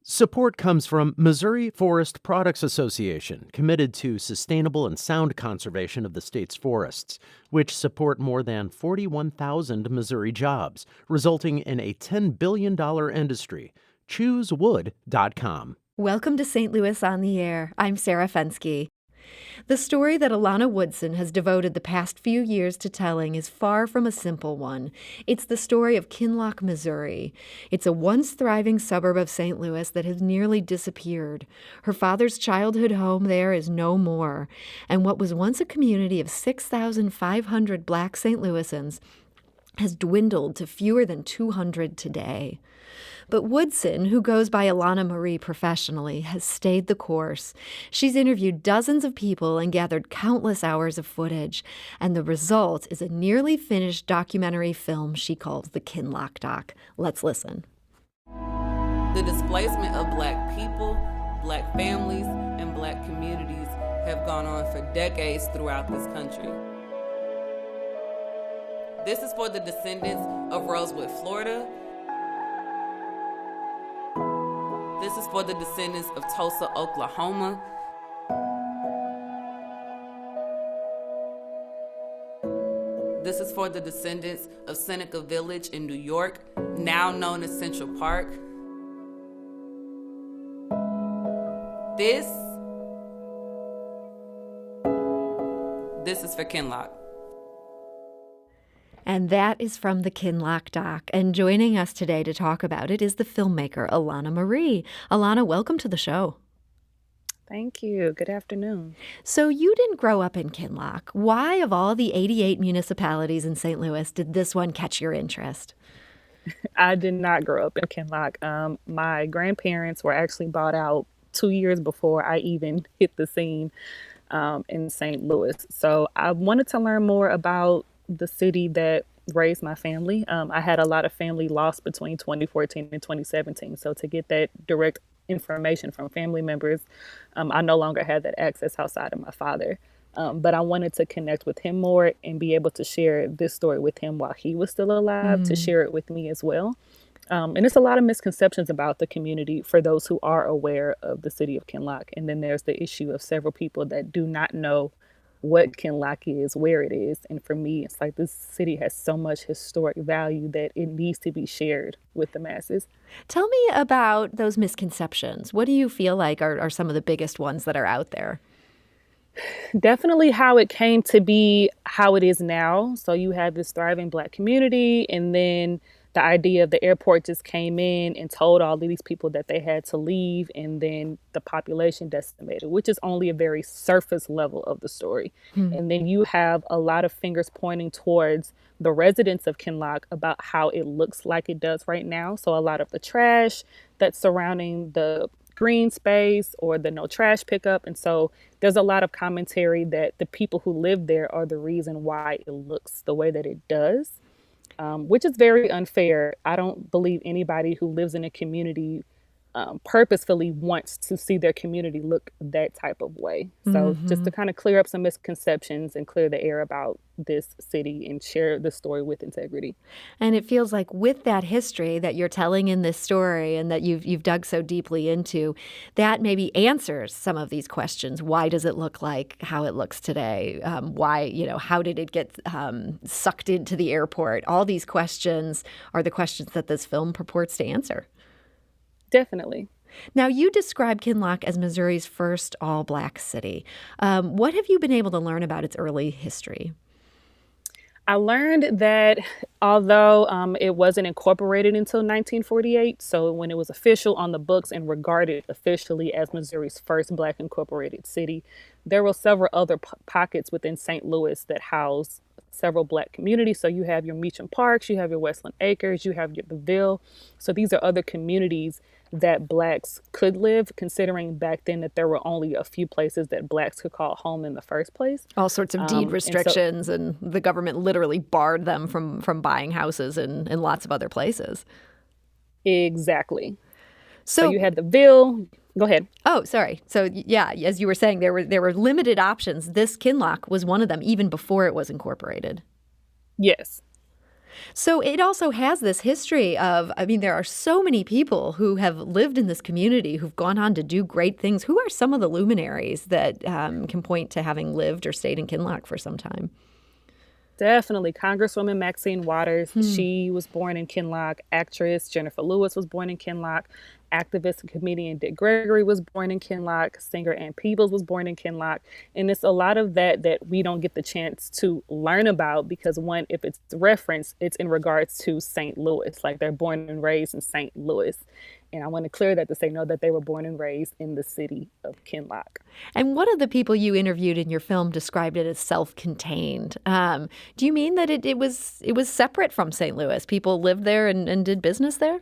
Support comes from Missouri Forest Products Association, committed to sustainable and sound conservation of the state's forests, which support more than 41,000 Missouri jobs, resulting in a $10 billion industry. ChooseWood.com. Welcome to St. Louis on the Air. I'm Sarah Fensky. The story that Alana Woodson has devoted the past few years to telling is far from a simple one. It's the story of Kinloch, Missouri. It's a once thriving suburb of St. Louis that has nearly disappeared. Her father's childhood home there is no more. And what was once a community of 6,500 Black St. Louisans has dwindled to fewer than 200 today. But Woodson, who goes by Alana Marie professionally, has stayed the course. She's interviewed dozens of people and gathered countless hours of footage. And the result is a nearly finished documentary film she calls the Kinloch Doc. Let's listen. The displacement of Black people, Black families, and Black communities have gone on for decades throughout this country. This is for the descendants of Rosewood, Florida. This is for the descendants of Tulsa, Oklahoma. This is for the descendants of Seneca Village in New York, now known as Central Park. This is for Kinloch. And that is from the Kinloch Doc. And joining us today to talk about it is the filmmaker, Alana Marie. Alana, welcome to the show. Thank you. Good afternoon. So you didn't grow up in Kinloch. Why, of all the 88 municipalities in St. Louis, did this one catch your interest? I did not grow up in Kinloch. My grandparents were actually bought out 2 years before I even hit the scene in St. Louis. So I wanted to learn more about the city that raised my family. I had a lot of family lost between 2014 and 2017. So to get that direct information from family members, I no longer had that access outside of my father. But I wanted to connect with him more and be able to share this story with him while he was still alive, to share it with me as well. And there's a lot of misconceptions about the community for those who are aware of the city of Kinloch. And then there's the issue of several people that do not know what Kinloch is, where it is. And for me, it's like this city has so much historic value that it needs to be shared with the masses. Tell me about those misconceptions. What do you feel like are some of the biggest ones that are out there? Definitely how it came to be how it is now. So you have this thriving Black community, and then the idea of the airport just came in and told all of these people that they had to leave, and then the population decimated, which is only a very surface level of the story. And then you have a lot of fingers pointing towards the residents of Kinloch about how it looks like it does right now. So a lot of the trash that's surrounding the green space or the no trash pickup. And so there's a lot of commentary that the people who live there are the reason why it looks the way that it does. Which is very unfair. I don't believe anybody who lives in a community purposefully wants to see their community look that type of way. So just to kind of clear up some misconceptions and clear the air about this city and share the story with integrity. And it feels like with that history that you're telling in this story and that you've dug so deeply into, that maybe answers some of these questions. Why does it look like how it looks today? Why, how did it get sucked into the airport? All these questions are the questions that this film purports to answer. Definitely. Now, you describe Kinloch as Missouri's first all-Black city. What have you been able to learn about its early history? I learned that although it wasn't incorporated until 1948, so when it was official on the books and regarded officially as Missouri's first Black incorporated city, there were several other pockets within St. Louis that housed several Black communities. So you have your Meacham Parks, you have your Westland Acres, you have the Ville. So these are other communities that Blacks could live, considering back then that there were only a few places that Blacks could call home in the first place. All sorts of deed restrictions, and the government literally barred them from buying houses in lots of other places. Exactly. So you had the Ville. Go ahead. Oh, sorry. So yeah, as you were saying, there were limited options. This Kinloch was one of them, even before it was incorporated. Yes. So it also has this history of, I mean, there are so many people who have lived in this community who've gone on to do great things. Who are some of the luminaries that can point to having lived or stayed in Kinloch for some time? Definitely. Congresswoman Maxine Waters, she was born in Kinloch. Actress Jennifer Lewis was born in Kinloch. Activist and comedian Dick Gregory was born in Kinloch. Singer Ann Peebles was born in Kinloch. And it's a lot of that we don't get the chance to learn about because, one, if it's referenced, it's in regards to St. Louis. Like they're born and raised in St. Louis. And I want to clear that to say, no, that they were born and raised in the city of Kinloch. And one of the people you interviewed in your film described it as self-contained. Do you mean that it was separate from St. Louis? People lived there and did business there?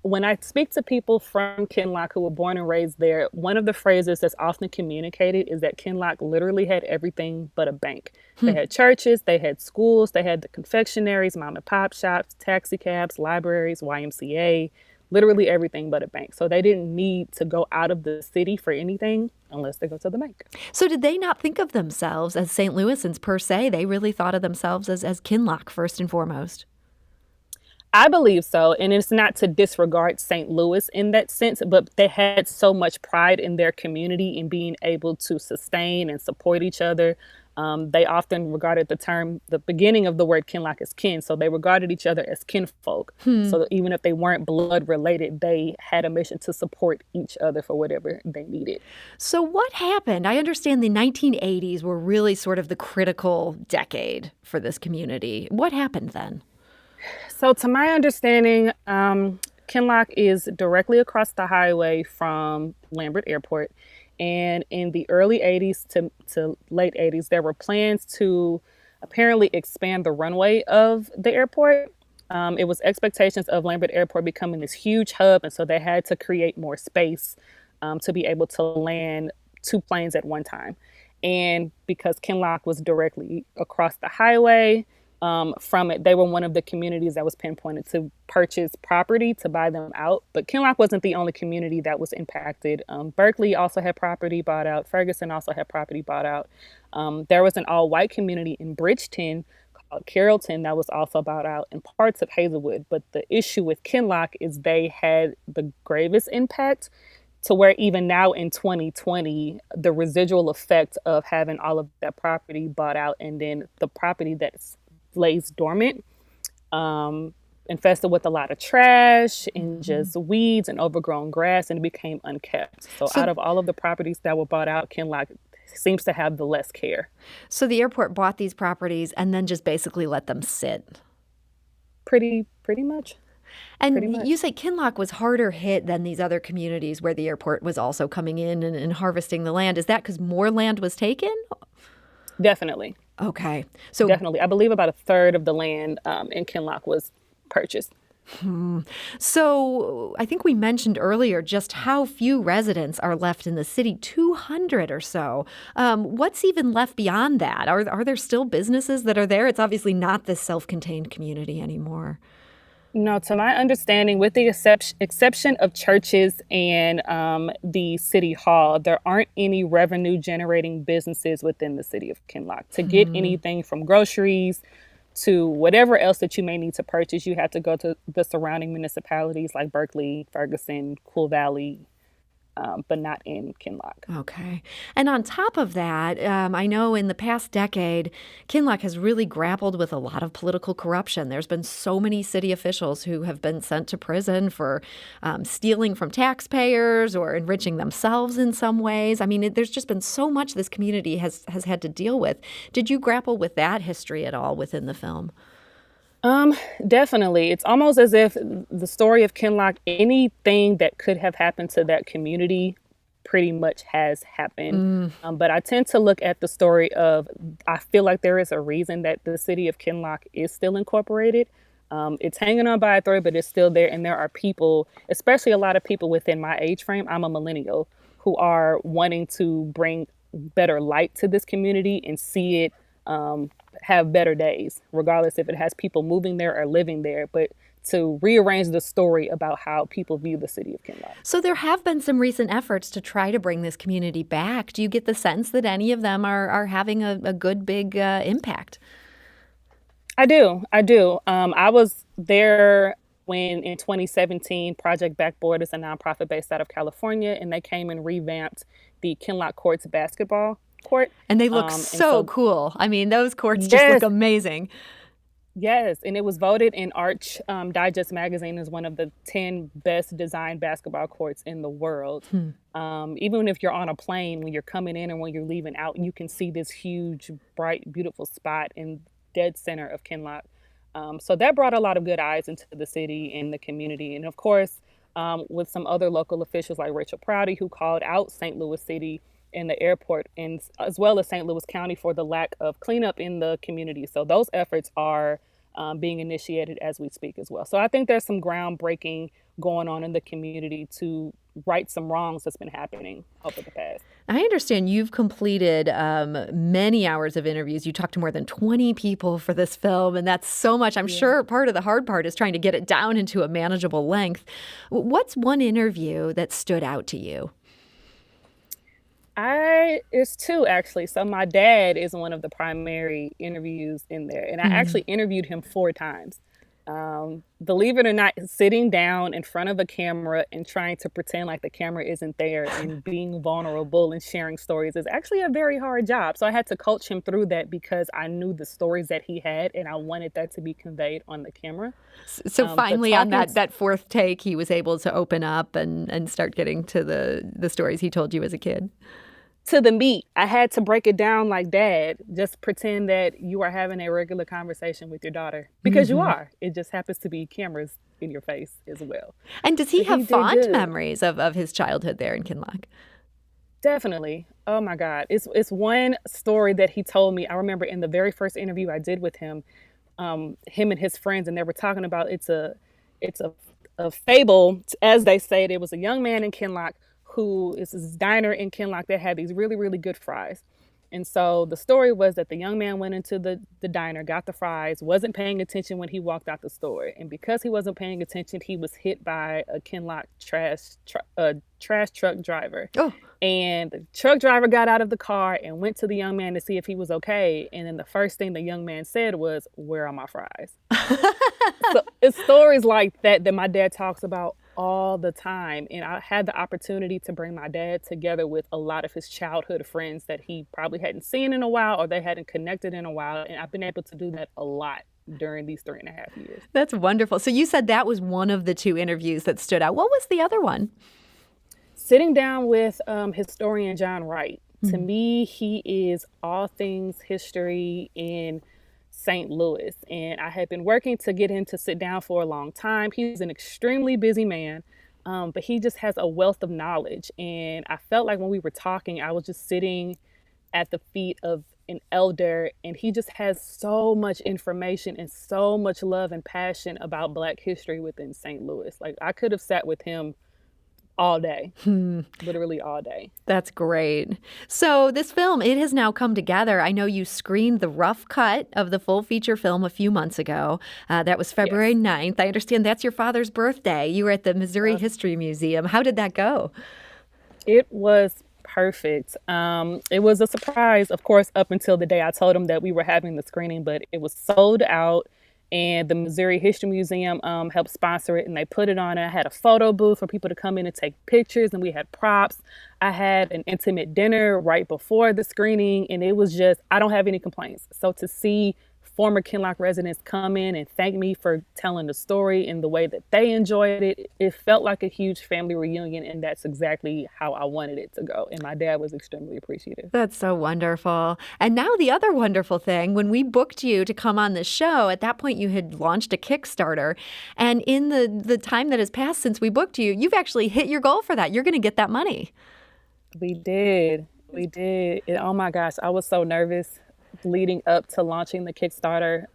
When I speak to people from Kinloch who were born and raised there, one of the phrases that's often communicated is that Kinloch literally had everything but a bank. They had churches, they had schools, they had the confectionaries, mom and pop shops, taxi cabs, libraries, YMCA, literally everything but a bank. So they didn't need to go out of the city for anything unless they go to the bank. So did they not think of themselves as St. Louisans per se? They really thought of themselves as Kinloch first and foremost. I believe so. And it's not to disregard St. Louis in that sense, but they had so much pride in their community in being able to sustain and support each other. They often regarded the beginning of the word Kinloch as kin. So they regarded each other as kinfolk. So that even if they weren't blood related, they had a mission to support each other for whatever they needed. So what happened? I understand the 1980s were really sort of the critical decade for this community. What happened then? So to my understanding, Kinloch is directly across the highway from Lambert Airport. And in the early 80s to late 80s, there were plans to apparently expand the runway of the airport. It was expectations of Lambert Airport becoming this huge hub. And so they had to create more space to be able to land 2 planes at one time. And because Kinloch was directly across the highway, from it, they were one of the communities that was pinpointed to purchase property to buy them out. But Kinloch wasn't the only community that was impacted. Berkeley also had property bought out. Ferguson also had property bought out. There was an all-white community in Bridgeton called Carrollton that was also bought out, and parts of Hazelwood. But the issue with Kinloch is they had the gravest impact to where even now in 2020, the residual effect of having all of that property bought out and then the property that's lays dormant, infested with a lot of trash and just weeds and overgrown grass, and it became unkept. So out of all of the properties that were bought out, Kinloch seems to have the less care. So the airport bought these properties and then just basically let them sit. Pretty much. And you say Kinloch was harder hit than these other communities where the airport was also coming in and harvesting the land. Is that because more land was taken? Definitely. Okay. So definitely. I believe about a third of the land in Kinloch was purchased. So I think we mentioned earlier just how few residents are left in the city, 200 or so. What's even left beyond that? Are there still businesses that are there? It's obviously not this self-contained community anymore. No, to my understanding, with the exception of churches and the city hall, there aren't any revenue generating businesses within the city of Kinloch. To get anything from groceries to whatever else that you may need to purchase, you have to go to the surrounding municipalities like Berkeley, Ferguson, Cool Valley, but not in Kinloch. Okay. And on top of that, I know in the past decade, Kinloch has really grappled with a lot of political corruption. There's been so many city officials who have been sent to prison for stealing from taxpayers or enriching themselves in some ways. I mean, there's just been so much this community has had to deal with. Did you grapple with that history at all within the film? Definitely. It's almost as if the story of Kinloch, anything that could have happened to that community pretty much has happened. But I tend to look at the story of, I feel like there is a reason that the city of Kinloch is still incorporated. It's hanging on by a thread, but it's still there. And there are people, especially a lot of people within my age frame, I'm a millennial, who are wanting to bring better light to this community and see it have better days, regardless if it has people moving there or living there, but to rearrange the story about how people view the city of Kinloch. So there have been some recent efforts to try to bring this community back. Do you get the sense that any of them are having a good big impact? I do. I do. I was there when in 2017, Project Backboard is a nonprofit based out of California, and they came and revamped the Kinloch Courts basketball court. And they look And so so, cool. I mean, those courts just look yes, amazing. yes, and it was voted in Arch Digest magazine as one of the 10 best designed basketball courts in the world. Hmm. Even if you're on a plane, when you're coming in and when you're leaving out, you can see this huge, bright, beautiful spot in dead center of Kinloch. So that brought a lot of good eyes into the city and the community. And of course, with some other local officials like Rachel Prouty, who called out St. Louis City and the airport, and as well as St. Louis County for the lack of cleanup in the community. So those efforts are being initiated as we speak as well. So I think there's some groundbreaking going on in the community to right some wrongs that's been happening over the past. I understand you've completed many hours of interviews. You talked to more than 20 people for this film, and that's so much. I'm sure part of the hard part is trying to get it down into a manageable length. What's one interview that stood out to you? It's two actually. So my dad is one of the primary interviews in there, and I actually interviewed him 4 times. Believe it or not, sitting down in front of a camera and trying to pretend like the camera isn't there and being vulnerable and sharing stories is actually a very hard job. So I had to coach him through that because I knew the stories that he had and I wanted that to be conveyed on the camera. So But finally, on talking that fourth take, he was able to open up and start getting to the stories he told you as a kid. to the meat, I had to break it down like, Dad, just pretend that you are having a regular conversation with your daughter because you are. It just happens to be cameras in your face as well. And does he But he have did fond good. memories of his childhood there in Kinloch? Definitely. Oh my God. It's one story that he told me. I remember in the very first interview I did with him, him and his friends, and they were talking about it's a fable, as they say. There was a young man in Kinloch who is this diner in Kinloch that had these really, really good fries. And so the story was that the young man went into the diner, got the fries, wasn't paying attention when he walked out the store. And because he wasn't paying attention, he was hit by a Kinloch trash truck driver. Oh, And the truck driver got out of the car and went to the young man to see if he was okay. And then the first thing the young man said was, "Where are my fries?" So it's stories like that that my dad talks about all the time. And I had the opportunity to bring my dad together with a lot of his childhood friends that he probably hadn't seen in a while or they hadn't connected in a while. And I've been able to do that a lot during these 3.5 years. that's wonderful. So you said that was one of the two interviews that stood out. What was the other one? Sitting down with historian John Wright. To me, he is all things history in St. Louis. And I had been working to get him to sit down for a long time. He's an extremely busy man, but he just has a wealth of knowledge. And I felt like when we were talking, I was just sitting at the feet of an elder, and he just has so much information and so much love and passion about Black history within St. Louis. Like, I could have sat with him all day, literally all day. That's great. So this film, it has now come together. I know you screened the rough cut of the full feature film a few months ago. That was February 9th. I understand that's your father's birthday. You were at the Missouri History Museum. How did that go? It was perfect. It was a surprise, of course, up until the day I told him that we were having the screening, but it was sold out. And the Missouri History Museum helped sponsor it, and they put it on. I had a photo booth for people to come in and take pictures, and we had props. I had an intimate dinner right before the screening, and it was just, I don't have any complaints. So to see former Kinloch residents come in and thank me for telling the story in the way that they enjoyed it, it felt like a huge family reunion, and that's exactly how I wanted it to go. And my dad was extremely appreciative. That's so wonderful. And now the other wonderful thing, when we booked you to come on the show, at that point you had launched a Kickstarter. And in the time that has passed since we booked you, you've actually hit your goal for that. You're going to get that money. We did. We did. And oh my gosh, I was so nervous leading up to launching the Kickstarter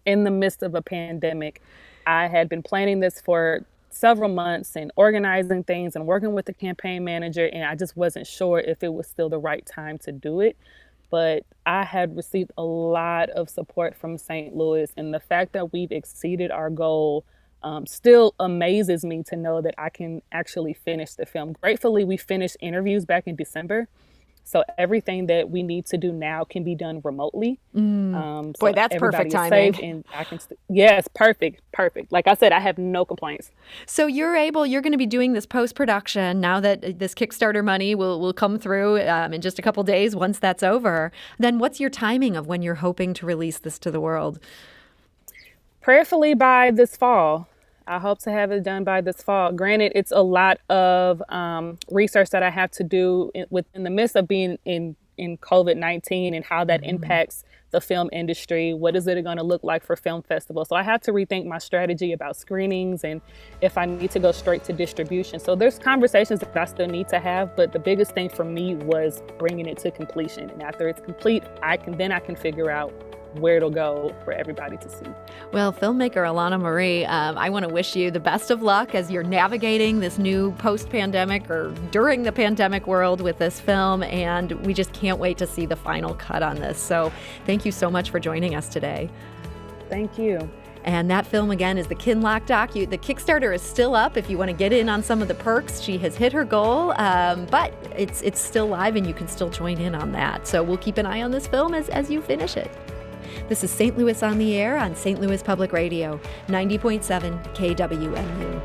in the midst of a pandemic. I had been planning this for several months and organizing things and working with the campaign manager, and I just wasn't sure if it was still the right time to do it. But I had received a lot of support from St. Louis, and the fact that we've exceeded our goal still amazes me to know that I can actually finish the film. Gratefully, we finished interviews back in December. So everything that we need to do now can be done remotely. Boy, So that's everybody perfect is timing. safe, and I can. Yes, perfect, perfect. Like I said, I have no complaints. So you're going to be doing this post-production now that this Kickstarter money will come through in just a couple days once that's over. Then what's your timing of when you're hoping to release this to the world? Prayerfully by this fall. I hope to have it done by this fall. Granted, it's a lot of research that I have to do within the midst of being in COVID-19 and how that impacts the film industry. What is it going to look like for film festivals? So I have to rethink my strategy about screenings and if I need to go straight to distribution. So there's conversations that I still need to have, but the biggest thing for me was bringing it to completion. And after it's complete, I can figure out where it'll go for everybody to see. Well, filmmaker Alana Marie, I want to wish you the best of luck as you're navigating this new post-pandemic or during the pandemic world with this film, and we just can't wait to see the final cut on this. So thank you so much for joining us today. Thank you. And that film, again, is the Kinloch Doc. The Kickstarter is still up if you want to get in on some of the perks. She has hit her goal, but it's still live and you can still join in on that. So we'll keep an eye on this film as you finish it. This is St. Louis on the Air on St. Louis Public Radio, 90.7 KWMU.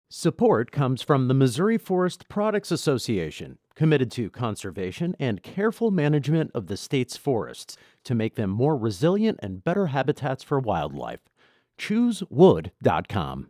Support comes from the Missouri Forest Products Association, committed to conservation and careful management of the state's forests to make them more resilient and better habitats for wildlife. ChooseWood.com.